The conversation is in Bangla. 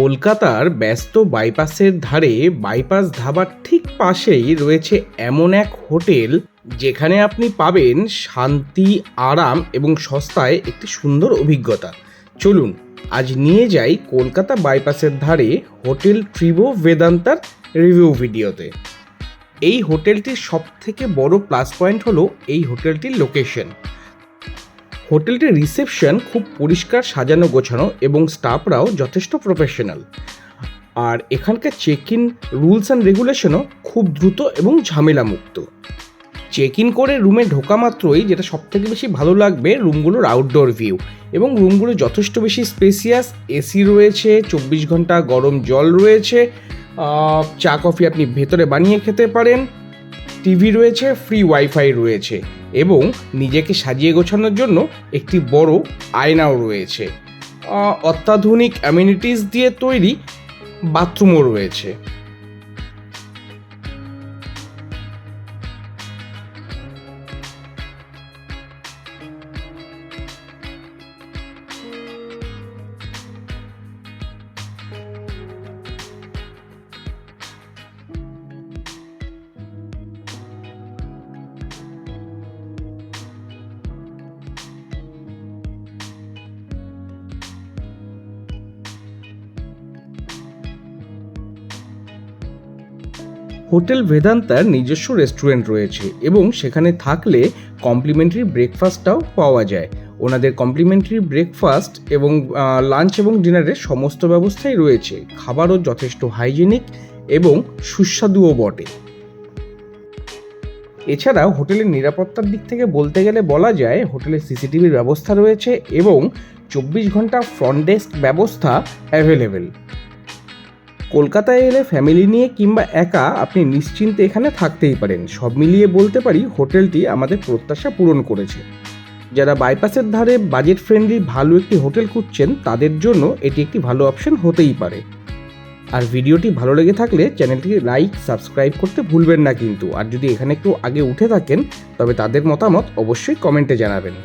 কলকাতার ব্যস্ত বাইপাসের ধারে বাইপাস ধাবার ঠিক পাশেই রয়েছে এমন এক হোটেল যেখানে আপনি পাবেন শান্তি, আরাম এবং সস্তায় একটি সুন্দর অভিজ্ঞতা। চলুন আজ নিয়ে যাই কলকাতা বাইপাসের ধারে হোটেল ট্রিভো বেদান্তার রিভিউ ভিডিওতে। এই হোটেলটির সবথেকে বড় প্লাস পয়েন্ট হলো এই হোটেলটির লোকেশন। হোটেলটির রিসেপশন খুব পরিষ্কার, সাজানো গোছানো এবং স্টাফরাও যথেষ্ট প্রফেশনাল। আর এখানকার চেক ইন রুলস অ্যান্ড রেগুলেশনও খুব দ্রুত এবং ঝামেলামুক্ত। চেক ইন করে রুমে ঢোকা মাত্রই যেটা সবথেকে বেশি ভালো লাগবে রুমগুলোর আউটডোর ভিউ, এবং রুমগুলো যথেষ্ট বেশি স্পেসিয়াস। এসি রয়েছে, 24 ঘন্টা গরম জল রয়েছে, চা কফি আপনি ভেতরে বানিয়ে খেতে পারেন, টিভি রয়েছে, ফ্রি ওয়াইফাই রয়েছে এবং নিজেকে সাজিয়ে গোছানোর জন্য একটি বড় আয়নাও রয়েছে। অত্যাধুনিক অ্যামিনিটিস দিয়ে তৈরি বাথরুমও রয়েছে। হোটেল বেদান্তার নিজস্ব রেস্টুরেন্ট রয়েছে এবং সেখানে থাকলে কমপ্লিমেন্টারি ব্রেকফাস্টটাও পাওয়া যায়। ওনাদের কমপ্লিমেন্টারি ব্রেকফাস্ট এবং লাঞ্চ এবং ডিনারের সমস্ত ব্যবস্থাই রয়েছে। খাবারও যথেষ্ট হাইজেনিক এবং সুস্বাদুও বটে। এছাড়াও হোটেলের নিরাপত্তার দিক থেকে বলতে গেলে বলা যায় হোটেলে সিসিটিভির ব্যবস্থা রয়েছে এবং 24 ঘন্টা ফ্রন্ট ডেস্ক ব্যবস্থা অ্যাভেলেবেল। কলকাতায় এলে ফ্যামিলি নিয়ে কিংবা একা আপনি নিশ্চিন্তে এখানে থাকতেই পারেন। সব মিলিয়ে বলতে পারি হোটেলটি আমাদের প্রত্যাশা পূরণ করেছে। যারা বাইপাসের ধারে বাজেট ফ্রেন্ডলি ভালো একটি হোটেল খুঁজছেন তাদের জন্য এটি একটি ভালো অপশন হতেই পারে। আর ভিডিওটি ভালো লেগে থাকলে চ্যানেলটিকে লাইক, সাবস্ক্রাইব করতে ভুলবেন না কিন্তু। আর যদি এখানে একটু আগে উঠে থাকেন তবে তাদের মতামত অবশ্যই কমেন্টে জানাবেন।